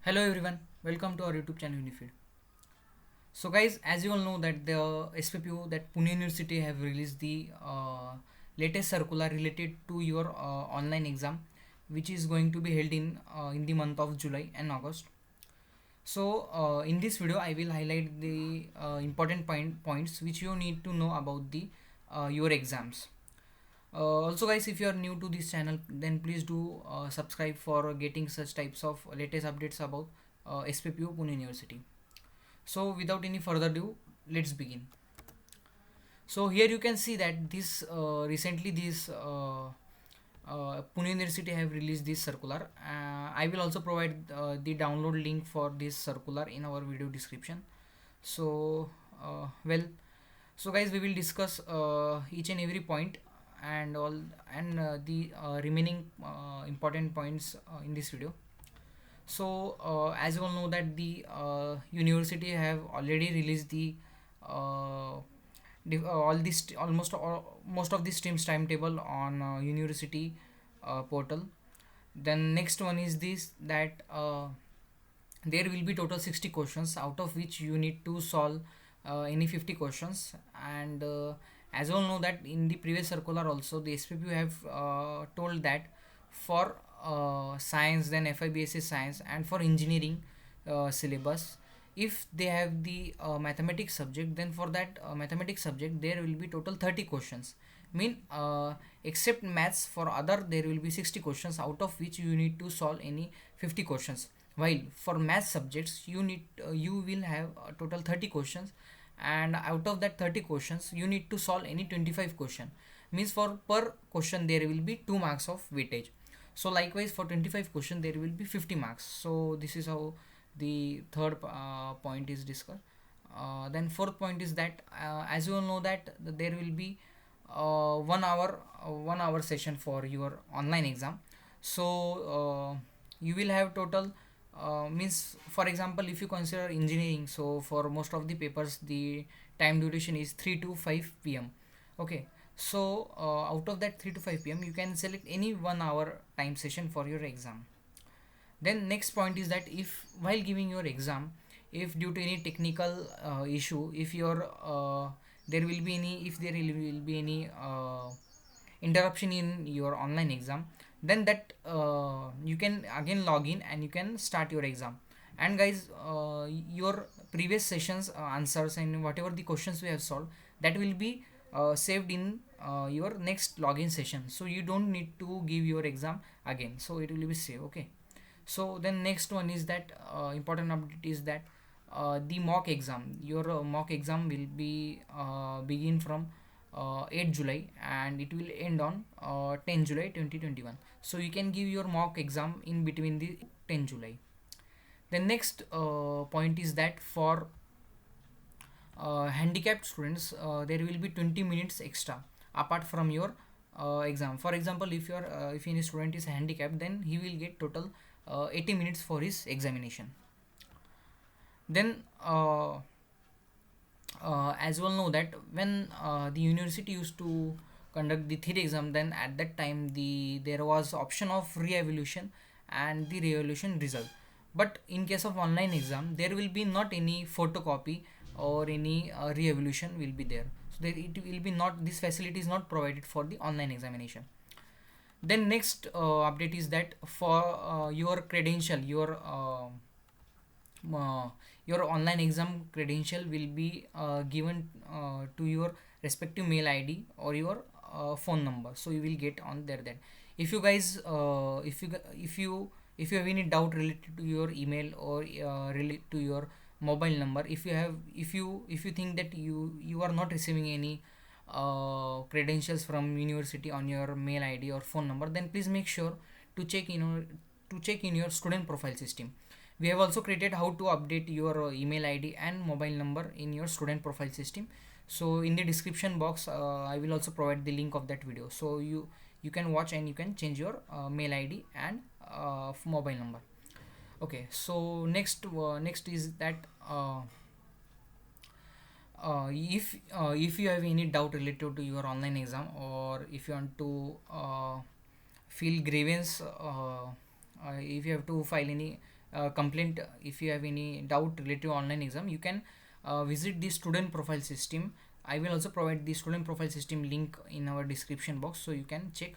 Hello everyone, welcome to our YouTube channel Unifeed. So guys, as you all know that the SPPU that Pune University have released the latest circular related to your online exam, which is going to be held in the month of July and August. So in this video, I will highlight the important points which you need to know about the your exams. Also guys, if you are new to this channel, then please do subscribe for getting such types of latest updates about SPPU Pune University. So without any further ado, let's begin. So here you can see that this recently this Pune University have released this circular. I will also provide the download link for this circular in our video description. So well, so guys, we will discuss each and every point and all and the remaining important points in this video. So as you all know that the university have already released the uh, all this almost most of the streams timetable on university portal. Then next one is this that there will be total 60 questions, out of which you need to solve any 50 questions. And as you all know that in the previous circular also the SPPU have told that for science, then FIBSA science, and for engineering syllabus, if they have the mathematics subject, then for that mathematics subject there will be total 30 questions. Mean except maths, for other there will be 60 questions, out of which you need to solve any 50 questions. While for math subjects you will have a total 30 questions, and out of that 30 questions you need to solve any 25 question. Means for per question there will be 2 marks of weightage. So likewise for 25 question there will be 50 marks. So this is how the third point is discussed. Then fourth point is that as you all know that there will be 1 hour session for your online exam. So you will have total means, for example, if you consider engineering, so for most of the papers the time duration is 3 to 5 p.m. Okay, so out of that 3 to 5 p.m. you can select any 1 hour time session for your exam. Then next point is that if while giving your exam, if due to any technical issue, if your there will be any if there will be any interruption in your online exam, then that you can again log in and you can start your exam. And guys, your previous sessions answers and whatever the questions we have solved, that will be saved in your next login session, so you don't need to give your exam again, so it will be saved. Okay, so then next one is that important update is that the mock exam, your mock exam will be begin from 8 July and it will end on 10 July 2021. So you can give your mock exam in between the 10 July. The next point is that for handicapped students there will be 20 minutes extra apart from your exam. For example, if any student is handicapped, then he will get total 80 minutes for his examination. Then as you all know that when the university used to conduct the theory exam, then at that time there was option of re-evaluation and the re-evaluation result. But in case of online exam there will be not any photocopy or any re-evaluation will be there, so there it will be not, this facility is not provided for the online examination. Then next update is that for your credential, uh, your online exam credential will be given to your respective mail ID or your phone number, so you will get on there. That if you guys if you have any doubt related to your email or related to your mobile number, if you think that you are not receiving any credentials from university on your mail ID or phone number, then please make sure to check in your student profile system. We have also created how to update your email ID and mobile number in your student profile system. So in the description box I will also provide the link of that video, so you can watch and you can change your mail ID and mobile number. Okay, so next is that if you have any doubt related to your online exam, or if you want to feel grievance, if you have to file any complaint, if you have any doubt related to online exam, you can visit the student profile system. I will also provide the student profile system link in our description box, so you can check.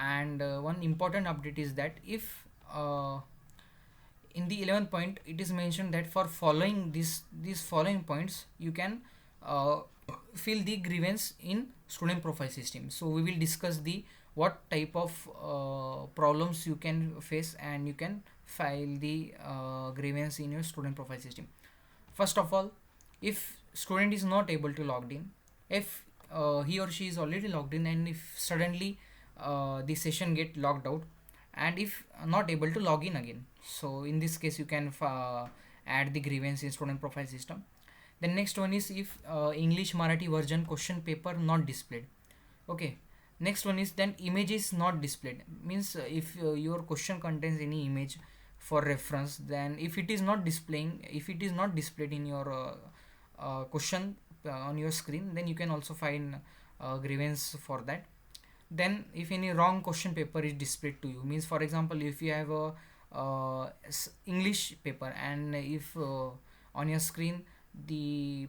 And one important update is that if in the 11th point it is mentioned that for following these following points you can uh, fill the grievance in student profile system. So we will discuss the what type of problems you can face and you can file the grievance in your student profile system. First of all, if student is not able to log in, if he or she is already logged in and if suddenly the session get logged out, and if not able to log in again, so in this case you can add the grievance in student profile system. The next one is if English Marathi version question paper not displayed. Okay. Next one is then image is not displayed, means if your question contains any image for reference, then if it is not displaying, if it is not displayed in your question on your screen, then you can also find grievance for that. Then if any wrong question paper is displayed to you, means for example if you have a English paper and if on your screen the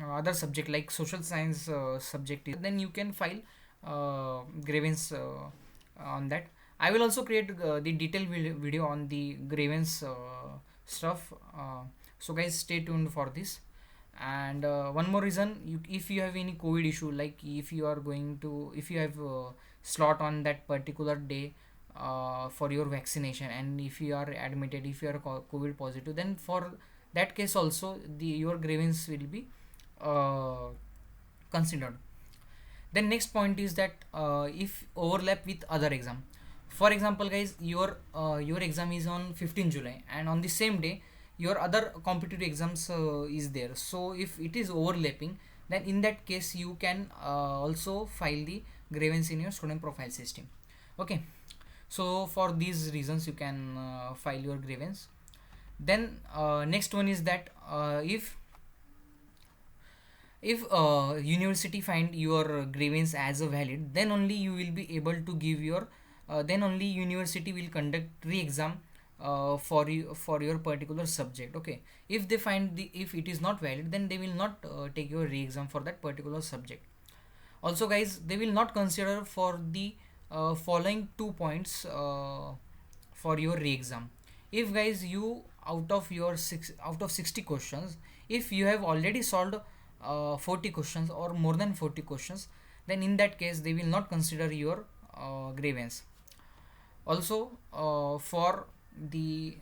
other subject like social science subject is, then you can file grievance on that. I will also create the detailed video on the grievance stuff, so guys stay tuned for this. And one more reason, if you have any COVID issue, like if you are going to, if you have slot on that particular day for your vaccination, and if you are admitted, if you are COVID positive, then for that case also the your grievance will be uh, considered. Then next point is that if overlap with other exam, for example guys, your exam is on 15 July and on the same day your other competitive exams is there, so if it is overlapping, then in that case you can also file the grievance in your student profile system. Okay, so for these reasons you can file your grievance. Then next one is that if university find your grievance as a valid, then only you will be able to give your then only university will conduct re-exam for your particular subject. Okay, if they find the if it is not valid, then they will not take your re-exam for that particular subject. Also guys, they will not consider for the following 2 points for your re-exam. If guys you out of 60 questions, if you have already solved 40 questions or more than 40 questions, then in that case they will not consider your grievance. Also for the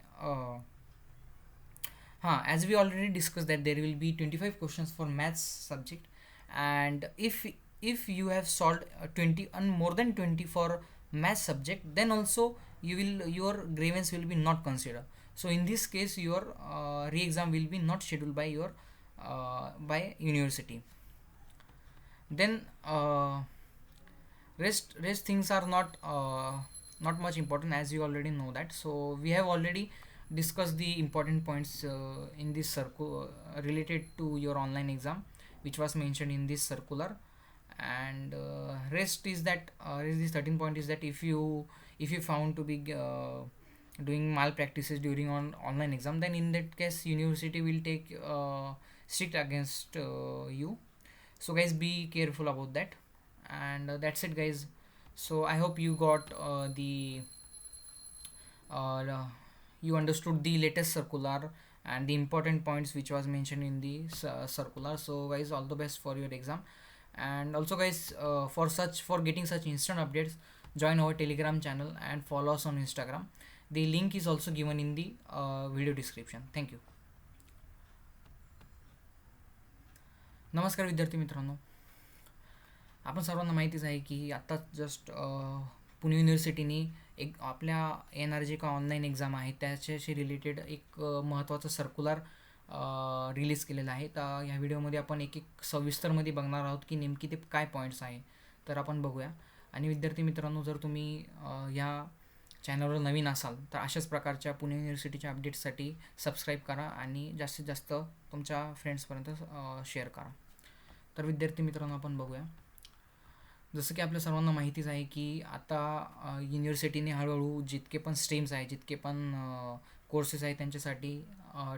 as we already discussed that there will be 25 questions for maths subject, and if you have solved 20 and more than 20 for math subject, then also your grievance will be not considered. So in this case your re-exam will be not scheduled by your by university. Then rest things are not much important, as you already know that. So we have already discussed the important points in this circle related to your online exam, which was mentioned in this circular. And rest is that is this 13 point is that if you found to be doing malpractices during on online exam, then in that case university will take strict against you. So guys, be careful about that. And that's it guys. So I hope you got uh, you understood the latest circular and the important points which was mentioned in the circular. So guys, all the best for your exam. And also guys, for getting such instant updates, join our Telegram channel and follow us on Instagram. The link is also given in the video description. Thank you. नमस्कार विद्यार्थी मित्रांनो, आपण सर्वांना माहितीच आहे की आत्ता just Pune युनिव्हर्सिटीने एक आपल्या येणारे जे का ऑनलाईन एक्झाम आहे त्याच्याशी रिलेटेड एक महत्त्वाचं सर्क्युलर रिलीज केलेलं आहे. तर ह्या व्हिडिओमध्ये आपण एक एक सविस्तरमध्ये बघणार आहोत की नेमकी ते काय पॉईंट्स आहे, तर आपण बघूया. आणि विद्यार्थी मित्रांनो, जर तुम्ही ह्या चॅनलवर नवीन असाल तर अशाच प्रकारच्या पुणे युनिव्हर्सिटीच्या अपडेट्ससाठी सबस्क्राईब करा आणि जास्तीत जास्त तुमच्या फ्रेंड्सपर्यंत शेअर करा. तर विद्यार्थी मित्रांनो, आपण बघूया. जसं की आपल्या सर्वांना माहितीच आहे की आता युनिव्हर्सिटीने हळूहळू जितके पण स्ट्रीम्स आहे, जितके पण कोर्सेस आहेत त्यांच्यासाठी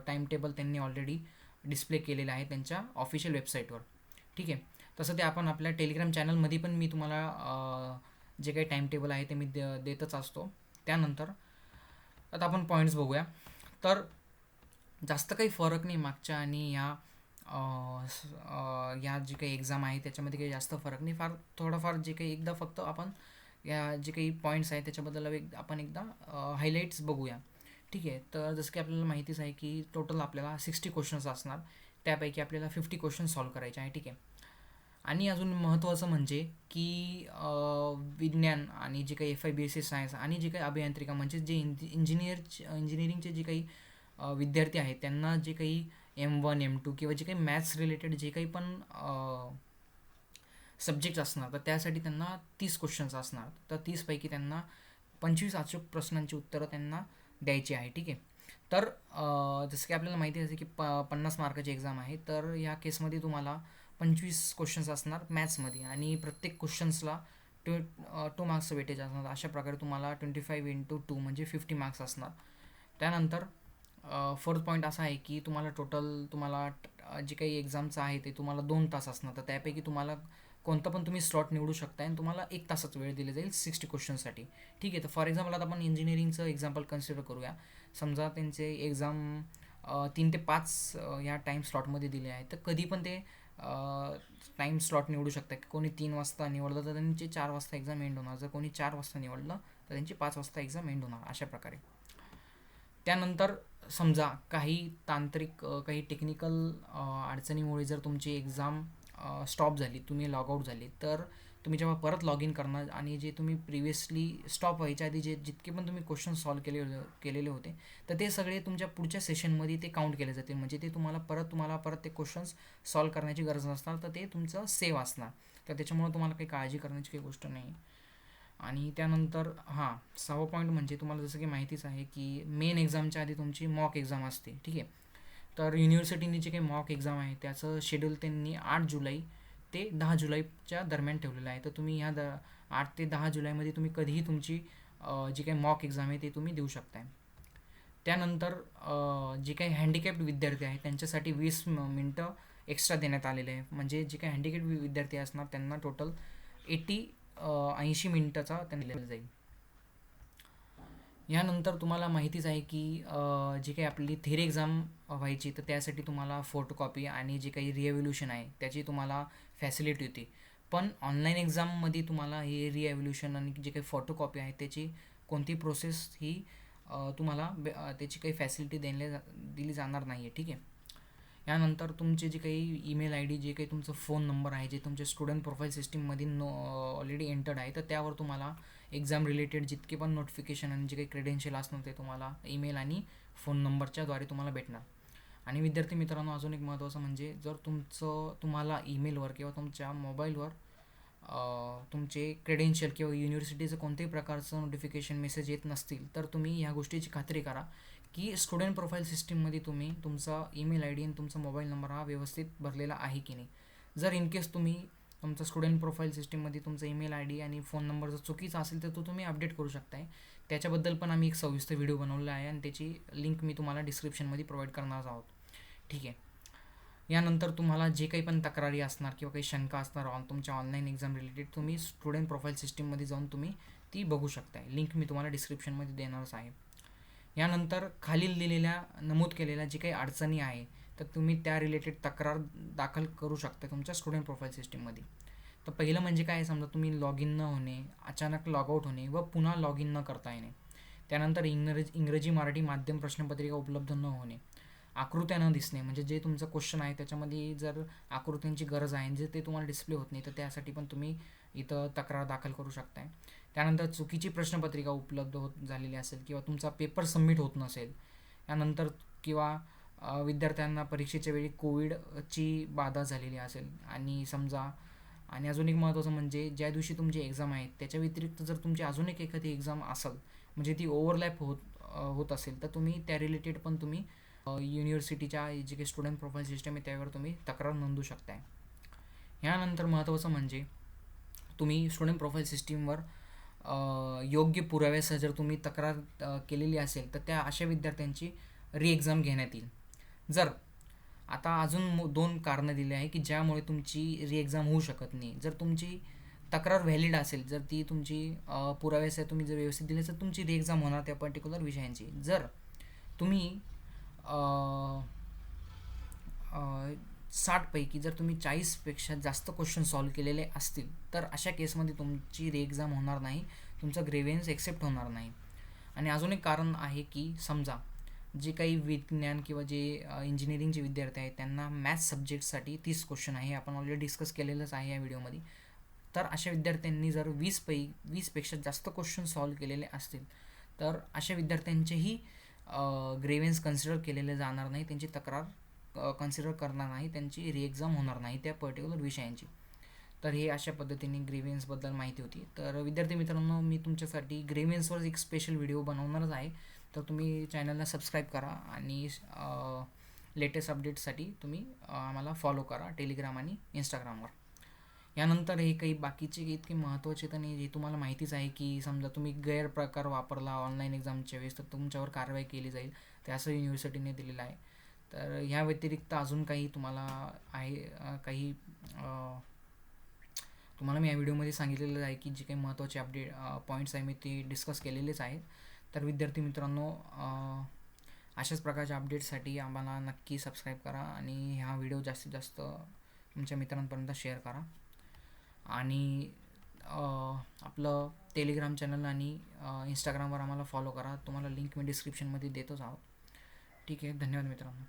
टाईम टेबल त्यांनी ऑलरेडी डिस्प्ले केलेलं आहे त्यांच्या ऑफिशियल वेबसाईटवर. ठीक आहे. तसं ते आपण आपल्या टेलिग्राम चॅनलमध्ये पण मी तुम्हाला जे काही टाईम टेबल आहे ते मी देतच असतो. त्यानंतर आता आपण पॉईंट्स बघूया. तर जास्त काही फरक नाही मागच्या आणि या जी काही एक्झाम आहे त्याच्यामध्ये काही जास्त फरक नाही. थोडाफार जे काही एकदा फक्त आपण या जे काही पॉईंट्स आहेत त्याच्याबद्दल आपण एकदा हायलाईट्स बघूया. ठीक आहे. तर जसं की आपल्याला माहितीच आहे की टोटल आपल्याला 60 क्वेश्चन्स असणार. त्यापैकी आपल्याला 50 क्वेश्चन सॉल्व करायचे आहे. ठीक आहे. आणि अजून महत्त्वाचं म्हणजे की विज्ञान आणि जे काही FIBSC सायन्स आणि जे काही अभियांत्रिका म्हणजे जे इंजिनिअरिंगचे जे काही विद्यार्थी आहेत त्यांना जे काही M1 M2 किंवा जे काही मॅथ्स रिलेटेड जे काही पण सब्जेक्ट असणार तर त्यासाठी त्यांना 30 क्वेश्चन्स असणार. तर 30पैकी त्यांना 25 अचूक प्रश्नांची उत्तरं त्यांना द्यायची आहे. ठीक आहे. तर जसं की आपल्याला माहिती असेल की 50 मार्काची एक्झाम आहे. तर या केसमध्ये तुम्हाला 25 क्वेश्चन्स असणार मॅथ्समध्ये आणि प्रत्येक क्वेश्चन्सला 2 मार्क्सचं वेटेज असणार. अशा प्रकारे तुम्हाला 25 × 2 म्हणजे 50 मार्क्स असणार. त्यानंतर फोर्थ पॉईंट असा आहे की तुम्हाला जे काही एक्झामचं आहे ते तुम्हाला 2 तास असणार. तर त्यापैकी तुम्हाला कोणता पण तुम्ही स्लॉट निवडू शकता आणि तुम्हाला 1 तासाचा वेळ दिला जाईल 60 क्वेश्चनसाठी. ठीक आहे. तर फॉर एक्झाम्पल आता आपण इंजिनिअरिंगचं एक्झाम्पल कन्सिडर करूया. समजा त्यांचे एक्झाम 3 ते 5 या टाईम स्लॉटमध्ये दिले आहे. तर कधी पण ते टाईम स्लॉट निवडू शकता. कोणी 3 वाजता निवडलं तर त्यांची 4 वाजता एक्झाम एंड होणार. जर कोणी 4 वाजता निवडलं तर त्यांची 5 वाजता एक्झाम एंड होणार. अशा प्रकारे. त्यानंतर समजा काही तांत्रिक काही टेक्निकल अडचणीमुळे जर तुमची एक्झाम स्टॉप झाली, तुम्ही लॉगआउट झाले, तर तुम्ही जेव्हा परत लॉग इन करणार आणि जे तुम्ही प्रिव्हियसली स्टॉप व्हायच्या आधी जितके पण तुम्ही क्वेश्चन सॉल्व केलेले होते तर ते सगळे तुमच्या पुढच्या सेशनमध्ये ते काउंट केले जातील. म्हणजे ते तुम्हाला परत ते क्वेश्चन्स सॉल्व करण्याची गरज नसणार. तर ते तुमचं सेव्ह असणार. तर त्याच्यामुळं तुम्हाला काही काळजी करण्याची काही गोष्ट नाही. आणि त्यानंतर 6वा पॉईंट म्हणजे तुम्हाला जसं की माहितीच आहे की मेन एक्झामच्या आधी तुमची मॉक एक्झाम असते. ठीक आहे. तर युनिव्हर्सिटीने जे काही मॉक एक्झाम आहे त्याचं शेड्यूल त्यांनी 8 जुलै ते 10 जुलैच्या दरम्यान ठेवलेलं आहे. तर तुम्ही 8 ते 10 जुलैमध्ये तुम्ही कधीही तुमची जी काही मॉक एक्झाम आहे ते तुम्ही देऊ शकताय. त्यानंतर जे काही हँडिकॅप्ड विद्यार्थी आहेत त्यांच्यासाठी 20 मिनटं एक्स्ट्रा देण्यात आलेले आहे. म्हणजे जे काही हँडिकॅप्ड विद्यार्थी असणार त्यांना टोटल 80 मिनिटाचा त्यांना दिला जाईल. यानंतर तुम्हाला माहितीच आहे की जी काही आपली थेरी एक्झाम व्हायची तर त्यासाठी तुम्हाला फोटोकॉपी आणि जे काही रिएव्होल्युशन आहे त्याची तुम्हाला फॅसिलिटी होती. पण ऑनलाईन एक्झाममध्ये तुम्हाला हे रिएव्होल्युशन आणि जे काही फोटोकॉपी आहे त्याची कोणती प्रोसेस ही तुम्हाला त्याची काही फॅसिलिटी दिली जाणार नाही आहे. ठीक आहे. यानंतर तुमचे जे काही ईमेल ID जे काही तुमचं फोन नंबर आहे जे तुमच्या स्टुडंट प्रोफाईल सिस्टीममध्ये ऑलरेडी एंटर्ड आहे तर त्यावर तुम्हाला एक्झाम रिलेटेड जितके पण नोटिफिकेशन आणि जे काही क्रेडेन्शियल असणार ते तुम्हाला ईमेल आणि फोन नंबरच्याद्वारे तुम्हाला भेटणार. आणि विद्यार्थी मित्रांनो अजून एक महत्त्वाचं म्हणजे जर तुम्हाला ईमेलवर किंवा तुमच्या मोबाईलवर तुमचे क्रेडेन्शियल किंवा युनिव्हर्सिटीचं कोणत्याही प्रकारचं नोटिफिकेशन मेसेज येत नसतील तर तुम्ही ह्या गोष्टीची खात्री करा की स्टुडंट प्रोफाईल सिस्टीममध्ये तुम्ही तुमचा ईमेल ID आणि तुमचा मोबाईल नंबर हा व्यवस्थित भरलेला आहे की नाही. जर इन केस तुम्ही तुमचा स्टुडंट प्रोफाईल सिस्टीममध्ये तुमचा ईमेल ID आणि फोन नंबर जर चुकीचा असेल तर तो तुम्ही अपडेट करू शकताय. त्याच्याबद्दल पण आम्ही एक सविस्तर व्हिडिओ बनवला आहे आणि त्याची लिंक मी तुम्हाला डिस्क्रिप्शनमध्ये प्रोव्हाइड करणार आहोत. ठीक आहे. यानंतर तुम्हाला जे काही पण तक्रारी असणार किंवा काही शंका असणार तुमच्या ऑनलाईन एक्झाम रिलेटेड तुम्ही स्टुडंट प्रोफाईल सिस्टीममध्ये जाऊन तुम्ही ती बघू शकताय. लिंक मी तुम्हाला डिस्क्रिप्शनमध्ये देणारच आहे. यानंतर खालील नमूद केलेल्या जी काही अडचणी आहे तर तुम्ही त्या रिलेटेड तक्रार दाखल करू शकता तुमच्या स्टुडंट प्रोफाईल सिस्टीममध्ये. तर पहिलं म्हणजे काय समजा तुम्ही लॉग इन न होणे, अचानक लॉगआउट होणे व पुन्हा लॉग इन न करता येणे. त्यानंतर इंग्रजी मराठी माध्यम प्रश्नपत्रिका उपलब्ध न होणे, आकृत्या न दिसणे म्हणजे जे तुमचं क्वेश्चन आहे त्याच्यामध्ये जर आकृत्यांची गरज आहे जे ते तुम्हाला डिस्प्ले होत नाही तर त्यासाठी पण तुम्ही इथं तक्रार दाखल करू शकताय. त्यानंतर चुकीची प्रश्नपत्रिका उपलब्ध झालेली असेल किंवा तुमचा पेपर सबमिट होत नसेल. यानंतर किंवा विद्यार्थ्यांना परीक्षेच्या वेळी कोविडची बाधा झालेली असेल आणि अजून एक महत्त्वाचं म्हणजे ज्या दिवशी तुमची एक्झाम आहे त्याच्या व्यतिरिक्त जर तुमची अजून एखादी एक्झाम असेल म्हणजे ती ओव्हरलॅप होत असेल तर तुम्ही त्या रिलेटेड पण तुम्ही युनिव्हर्सिटीच्या जे काही स्टुडंट प्रोफाईल सिस्टम आहे त्यावर तुम्ही तक्रार नोंदवू शकताय. यानंतर महत्त्वाचं म्हणजे तुम्ही स्टुडंट प्रोफाईल सिस्टीमवर योग्य पुराव्यासह जर तुम्ही तक्रार केलेली असेल तर त्या अशा विद्यार्थ्यांची री एक्झाम घेण्यात येईल. जर आता अजून 2 कारणं दिली आहे की ज्यामुळे तुमची री एक्झाम होऊ शकत नाही. जर तुमची तक्रार व्हॅलिड असेल, जर ती तुमची पुराव्यासह तुम्ही जर व्यवस्थित दिले तर तुमची री एक्झाम होणार त्या पर्टिक्युलर विषयांची. जर तुम्ही 60पैकी जर तुम्ही 40पेक्षा जास्त क्वेश्चन सॉल्व्ह केलेले असतील तर अशा केसमध्ये तुमची री एक्झाम होणार नाही, तुमचं ग्रेव्हियन्स एक्सेप्ट होणार नाही. आणि अजून एक कारण आहे की समजा जे काही विज्ञान किंवा जे इंजिनिअरिंगचे विद्यार्थी आहेत त्यांना मॅथ्स सब्जेक्टसाठी 30 क्वेश्चन आहे, आपण ऑलरेडी डिस्कस केलेलंच आहे या व्हिडिओमध्ये. तर अशा विद्यार्थ्यांनी जर 20पेक्षा जास्त क्वेश्चन सॉल्व्ह केलेले असतील तर अशा विद्यार्थ्यांचेही ग्रेव्हियन्स कन्सिडर केलेले जाणार नाही, त्यांची तक्रार कन्सिडर करणार नाही, त्यांची री एक्झाम होणार नाही त्या पर्टिक्युलर विषयांची. तर हे अशा पद्धतीने ग्रेव्हियन्सबद्दल माहिती होती. तर विद्यार्थी मित्रांनो, मी तुमच्यासाठी ग्रेव्हियन्सवर एक स्पेशल व्हिडिओ बनवणारच आहे. तर तुम्ही चॅनलला सबस्क्राईब करा आणि लेटेस्ट अपडेट्ससाठी तुम्ही आम्हाला फॉलो करा टेलिग्राम आणि इंस्टाग्रामवर. यानंतर हे काही बाकीचे इतके महत्त्वाचे तर नाही, जे तुम्हाला माहितीच आहे की समजा तुम्ही गैरप्रकार वापरला ऑनलाईन एक्झामच्या वेळेस तर तुमच्यावर कारवाई केली जाईल, ते असं युनिव्हर्सिटीने दिलेलं आहे. तर ह्या व्यतिरिक्त अजून काही तुम्हाला आहे काही तुम्हाला मी या व्हिडिओमध्ये सांगितलेलं आहे की जे काही महत्त्वाचे पॉईंट्स आहे मी ते डिस्कस केलेलेच आहेत. तर विद्यार्थी मित्रांनो, अशाच प्रकारच्या अपडेट्ससाठी आम्हाला नक्की सबस्क्राईब करा आणि हा व्हिडिओ जास्तीत जास्त तुमच्या मित्रांपर्यंत शेअर करा. आणि आपलं टेलिग्राम चॅनल आणि इंस्टाग्रामवर आम्हाला फॉलो करा. तुम्हाला लिंक मी डिस्क्रिप्शनमध्ये देतोच आहोत. ठीक आहे, धन्यवाद मित्रांनो.